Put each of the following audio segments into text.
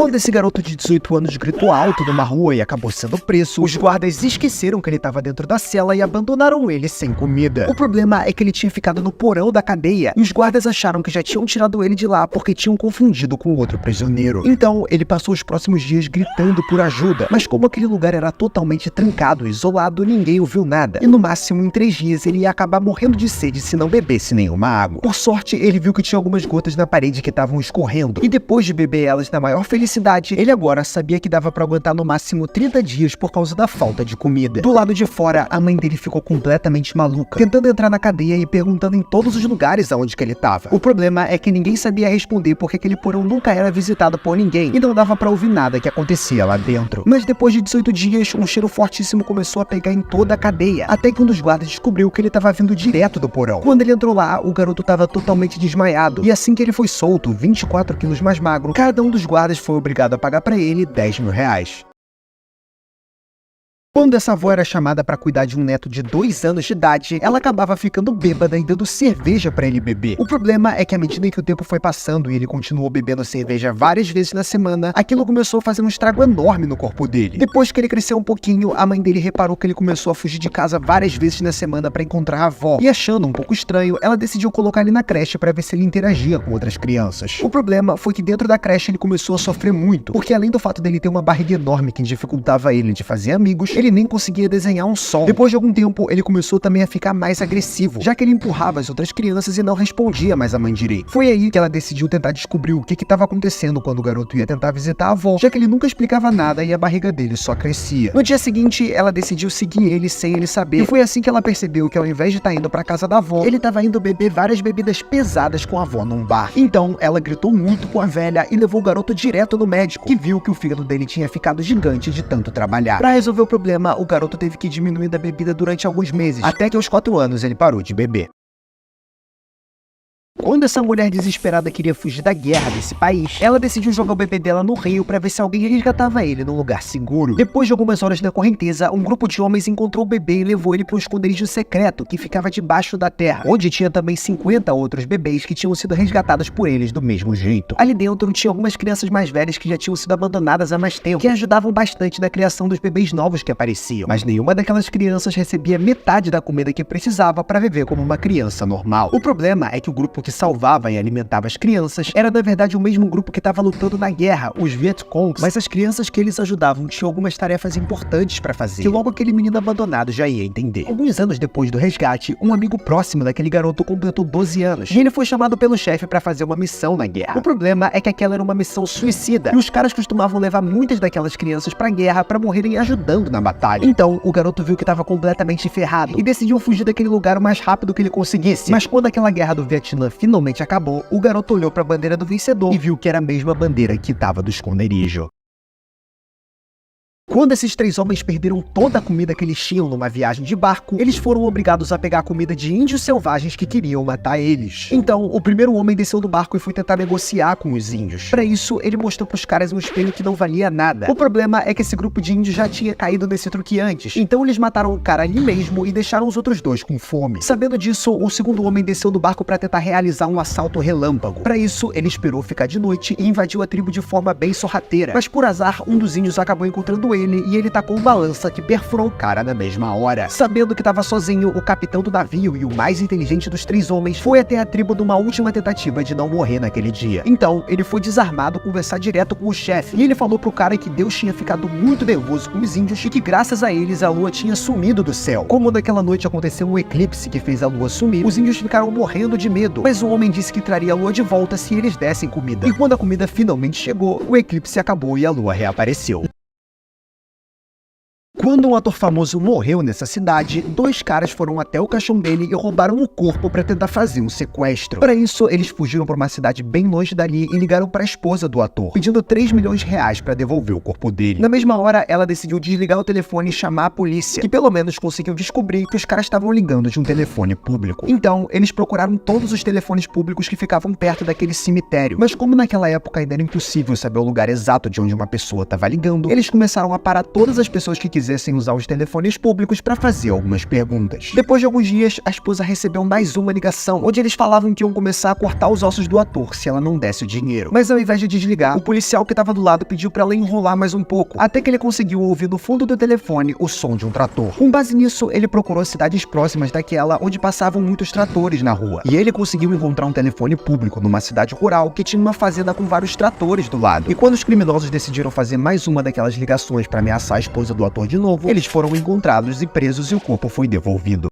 Quando esse garoto de 18 anos gritou alto numa rua e acabou sendo preso, os guardas esqueceram que ele estava dentro da cela e abandonaram ele sem comida. O problema é que ele tinha ficado no porão da cadeia e os guardas acharam que já tinham tirado ele de lá porque tinham confundido com outro prisioneiro. Então, ele passou os próximos dias gritando por ajuda, mas como aquele lugar era totalmente trancado e isolado, ninguém ouviu nada. E no máximo, em 3 dias, ele ia acabar morrendo de sede se não bebesse nenhuma água. Por sorte, ele viu que tinha algumas gotas na parede que estavam escorrendo, e depois de beber elas na maior felicidade, ele agora sabia que dava pra aguentar no máximo 30 dias por causa da falta de comida. Do lado de fora, a mãe dele ficou completamente maluca, tentando entrar na cadeia e perguntando em todos os lugares aonde que ele tava. O problema é que ninguém sabia responder porque aquele porão nunca era visitado por ninguém e não dava pra ouvir nada que acontecia lá dentro. Mas depois de 18 dias, um cheiro fortíssimo começou a pegar em toda a cadeia, até que um dos guardas descobriu que ele tava vindo direto do porão. Quando ele entrou lá, o garoto tava totalmente desmaiado, e assim que ele foi solto, 24 quilos mais magro, cada um dos guardas foi obrigado a pagar pra ele 10 mil reais. Quando essa avó era chamada para cuidar de um neto de 2 anos de idade, ela acabava ficando bêbada e dando cerveja para ele beber. O problema é que à medida que o tempo foi passando e ele continuou bebendo cerveja várias vezes na semana, aquilo começou a fazer um estrago enorme no corpo dele. Depois que ele cresceu um pouquinho, a mãe dele reparou que ele começou a fugir de casa várias vezes na semana para encontrar a avó. E achando um pouco estranho, ela decidiu colocar ele na creche para ver se ele interagia com outras crianças. O problema foi que dentro da creche ele começou a sofrer muito, porque além do fato dele ter uma barriga enorme que dificultava ele de fazer amigos, ele nem conseguia desenhar um sol. Depois de algum tempo, ele começou também a ficar mais agressivo, já que ele empurrava as outras crianças e não respondia mais a mãe direito. Foi aí que ela decidiu tentar descobrir o que estava acontecendo quando o garoto ia tentar visitar a avó, já que ele nunca explicava nada e a barriga dele só crescia. No dia seguinte, ela decidiu seguir ele sem ele saber, e foi assim que ela percebeu que ao invés de estar indo pra casa da avó, ele estava indo beber várias bebidas pesadas com a avó num bar. Então, ela gritou muito com a velha e levou o garoto direto no médico, que viu que o fígado dele tinha ficado gigante de tanto trabalhar. Pra resolver o problema, o garoto teve que diminuir da bebida durante alguns meses, até que aos 4 anos ele parou de beber. Quando essa mulher desesperada queria fugir da guerra desse país, ela decidiu jogar o bebê dela no rio para ver se alguém resgatava ele num lugar seguro. Depois de algumas horas na correnteza, um grupo de homens encontrou o bebê e levou ele para um esconderijo secreto que ficava debaixo da terra, onde tinha também 50 outros bebês que tinham sido resgatados por eles do mesmo jeito. Ali dentro tinha algumas crianças mais velhas que já tinham sido abandonadas há mais tempo, que ajudavam bastante na criação dos bebês novos que apareciam, mas nenhuma daquelas crianças recebia metade da comida que precisava para viver como uma criança normal. O problema é que o grupo que salvava e alimentava as crianças era na verdade o mesmo grupo que estava lutando na guerra, os Vietcongs, mas as crianças que eles ajudavam tinham algumas tarefas importantes para fazer, que logo aquele menino abandonado já ia entender. Alguns anos depois do resgate, um amigo próximo daquele garoto completou 12 anos, e ele foi chamado pelo chefe para fazer uma missão na guerra. O problema é que aquela era uma missão suicida, e os caras costumavam levar muitas daquelas crianças pra guerra para morrerem ajudando na batalha. Então, o garoto viu que estava completamente ferrado, e decidiu fugir daquele lugar o mais rápido que ele conseguisse. Mas quando aquela guerra do Vietnã finalmente acabou, o garoto olhou para a bandeira do vencedor e viu que era a mesma bandeira que estava do esconderijo. Quando esses 3 homens perderam toda a comida que eles tinham numa viagem de barco, eles foram obrigados a pegar a comida de índios selvagens que queriam matar eles. Então, o primeiro homem desceu do barco e foi tentar negociar com os índios. Para isso, ele mostrou pros caras um espelho que não valia nada. O problema é que esse grupo de índios já tinha caído nesse truque antes, então eles mataram o cara ali mesmo e deixaram os outros 2 com fome. Sabendo disso, o segundo homem desceu do barco para tentar realizar um assalto relâmpago. Para isso, ele esperou ficar de noite e invadiu a tribo de forma bem sorrateira. Mas por azar, um dos índios acabou encontrando ele e ele tacou uma lança que perfurou o cara na mesma hora. Sabendo que estava sozinho, o capitão do navio e o mais inteligente dos 3 homens foi até a tribo numa última tentativa de não morrer naquele dia. Então, ele foi desarmado conversar direto com o chefe, e ele falou pro cara que Deus tinha ficado muito nervoso com os índios e que graças a eles a lua tinha sumido do céu. Como naquela noite aconteceu um eclipse que fez a lua sumir, os índios ficaram morrendo de medo, mas o homem disse que traria a lua de volta se eles dessem comida. E quando a comida finalmente chegou, o eclipse acabou e a lua reapareceu. Quando um ator famoso morreu nessa cidade, 2 caras foram até o caixão dele e roubaram o corpo para tentar fazer um sequestro. Para isso, eles fugiram para uma cidade bem longe dali e ligaram para a esposa do ator, pedindo 3 milhões de reais para devolver o corpo dele. Na mesma hora, ela decidiu desligar o telefone e chamar a polícia, que pelo menos conseguiu descobrir que os caras estavam ligando de um telefone público. Então, eles procuraram todos os telefones públicos que ficavam perto daquele cemitério, mas como naquela época ainda era impossível saber o lugar exato de onde uma pessoa estava ligando, eles começaram a parar todas as pessoas que quisessem sem usar os telefones públicos para fazer algumas perguntas. Depois de alguns dias, a esposa recebeu mais uma ligação, onde eles falavam que iam começar a cortar os ossos do ator se ela não desse o dinheiro. Mas ao invés de desligar, o policial que estava do lado pediu para ela enrolar mais um pouco, até que ele conseguiu ouvir no fundo do telefone o som de um trator. Com base nisso, ele procurou cidades próximas daquela onde passavam muitos tratores na rua, e ele conseguiu encontrar um telefone público numa cidade rural que tinha uma fazenda com vários tratores do lado. E quando os criminosos decidiram fazer mais uma daquelas ligações para ameaçar a esposa do ator de novo, eles foram encontrados e presos e o corpo foi devolvido.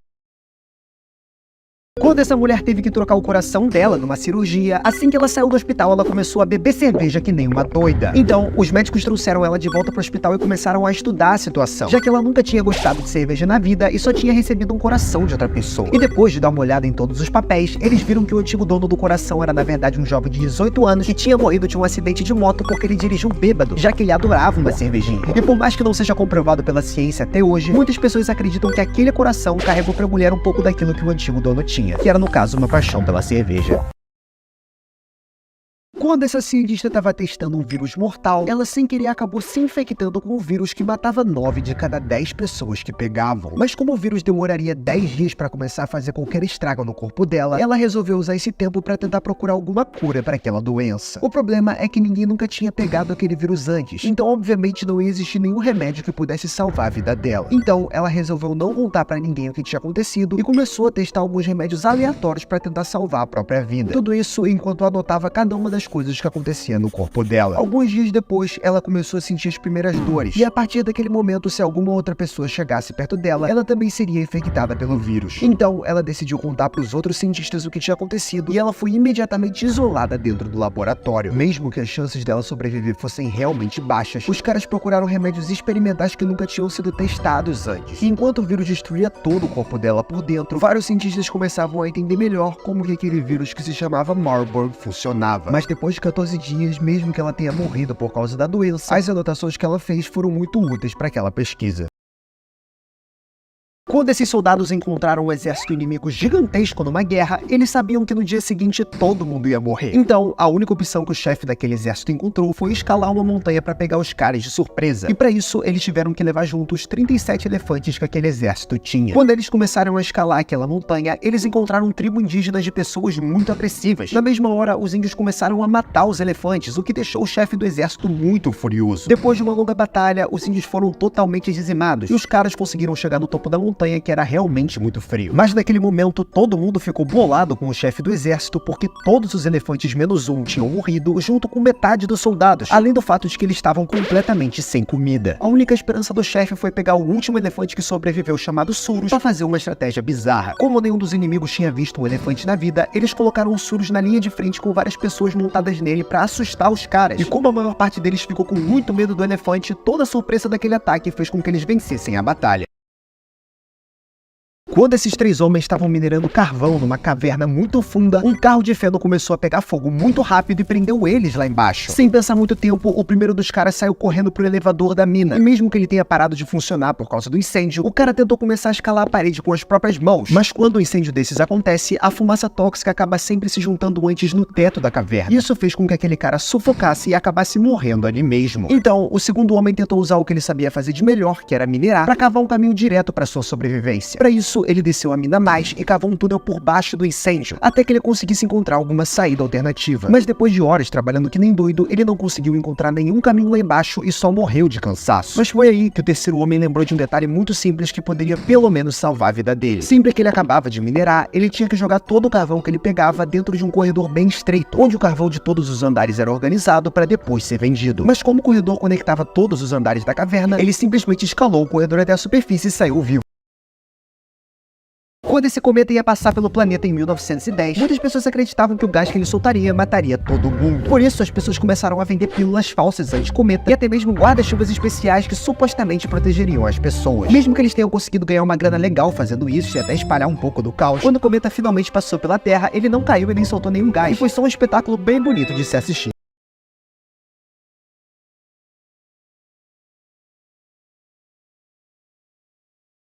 Quando essa mulher teve que trocar o coração dela numa cirurgia, assim que ela saiu do hospital, ela começou a beber cerveja que nem uma doida. Então, os médicos trouxeram ela de volta pro hospital e começaram a estudar a situação, já que ela nunca tinha gostado de cerveja na vida e só tinha recebido um coração de outra pessoa. E depois de dar uma olhada em todos os papéis, eles viram que o antigo dono do coração era na verdade um jovem de 18 anos que tinha morrido de um acidente de moto porque ele dirigiu bêbado, já que ele adorava uma cervejinha. E por mais que não seja comprovado pela ciência até hoje, muitas pessoas acreditam que aquele coração carregou pra mulher um pouco daquilo que o antigo dono tinha, que era no caso uma paixão pela cerveja. Quando essa cientista estava testando um vírus mortal, ela sem querer acabou se infectando com um vírus que matava 9 de cada 10 pessoas que pegavam. Mas como o vírus demoraria 10 dias para começar a fazer qualquer estrago no corpo dela, ela resolveu usar esse tempo para tentar procurar alguma cura para aquela doença. O problema é que ninguém nunca tinha pegado aquele vírus antes, então obviamente não ia existir nenhum remédio que pudesse salvar a vida dela. Então ela resolveu não contar para ninguém o que tinha acontecido e começou a testar alguns remédios aleatórios para tentar salvar a própria vida. Tudo isso enquanto anotava cada uma das coisas que acontecia no corpo dela. Alguns dias depois, ela começou a sentir as primeiras dores, e a partir daquele momento, se alguma outra pessoa chegasse perto dela, ela também seria infectada pelo vírus. Então, ela decidiu contar para os outros cientistas o que tinha acontecido, e ela foi imediatamente isolada dentro do laboratório. Mesmo que as chances dela sobreviver fossem realmente baixas, os caras procuraram remédios experimentais que nunca tinham sido testados antes. E enquanto o vírus destruía todo o corpo dela por dentro, vários cientistas começavam a entender melhor como que aquele vírus que se chamava Marburg funcionava. Mas depois de 14 dias, mesmo que ela tenha morrido por causa da doença, as anotações que ela fez foram muito úteis para aquela pesquisa. Quando esses soldados encontraram um exército inimigo gigantesco numa guerra, eles sabiam que no dia seguinte todo mundo ia morrer. Então, a única opção que o chefe daquele exército encontrou foi escalar uma montanha para pegar os caras de surpresa. E para isso, eles tiveram que levar junto os 37 elefantes que aquele exército tinha. Quando eles começaram a escalar aquela montanha, eles encontraram um tribo indígena de pessoas muito agressivas. Na mesma hora, os índios começaram a matar os elefantes, o que deixou o chefe do exército muito furioso. Depois de uma longa batalha, os índios foram totalmente dizimados, e os caras conseguiram chegar no topo da montanha, que era realmente muito frio. Mas naquele momento todo mundo ficou bolado com o chefe do exército porque todos os elefantes menos um tinham morrido junto com metade dos soldados, além do fato de que eles estavam completamente sem comida. A única esperança do chefe foi pegar o último elefante que sobreviveu, chamado Surus, para fazer uma estratégia bizarra. Como nenhum dos inimigos tinha visto um elefante na vida, eles colocaram o Surus na linha de frente com várias pessoas montadas nele para assustar os caras. E como a maior parte deles ficou com muito medo do elefante, toda a surpresa daquele ataque fez com que eles vencessem a batalha. Quando esses três homens estavam minerando carvão numa caverna muito funda, um carro de feno começou a pegar fogo muito rápido e prendeu eles lá embaixo. Sem pensar muito tempo, o primeiro dos caras saiu correndo pro elevador da mina. E mesmo que ele tenha parado de funcionar por causa do incêndio, o cara tentou começar a escalar a parede com as próprias mãos. Mas quando um incêndio desses acontece, a fumaça tóxica acaba sempre se juntando antes no teto da caverna. Isso fez com que aquele cara sufocasse e acabasse morrendo ali mesmo. Então, o segundo homem tentou usar o que ele sabia fazer de melhor, que era minerar, para cavar um caminho direto para sua sobrevivência. Para isso, ele desceu a mina mais e cavou um túnel por baixo do incêndio, até que ele conseguisse encontrar alguma saída alternativa. Mas depois de horas trabalhando que nem doido, ele não conseguiu encontrar nenhum caminho lá embaixo e só morreu de cansaço. Mas foi aí que o terceiro homem lembrou de um detalhe muito simples que poderia pelo menos salvar a vida dele. Sempre que ele acabava de minerar, ele tinha que jogar todo o carvão que ele pegava dentro de um corredor bem estreito, onde o carvão de todos os andares era organizado para depois ser vendido. Mas como o corredor conectava todos os andares da caverna, ele simplesmente escalou o corredor até a superfície e saiu vivo. Quando esse cometa ia passar pelo planeta em 1910, muitas pessoas acreditavam que o gás que ele soltaria mataria todo mundo. Por isso, as pessoas começaram a vender pílulas falsas anti-cometa e até mesmo guarda-chuvas especiais que supostamente protegeriam as pessoas. Mesmo que eles tenham conseguido ganhar uma grana legal fazendo isso e até espalhar um pouco do caos, quando o cometa finalmente passou pela Terra, ele não caiu e nem soltou nenhum gás. E foi só um espetáculo bem bonito de se assistir.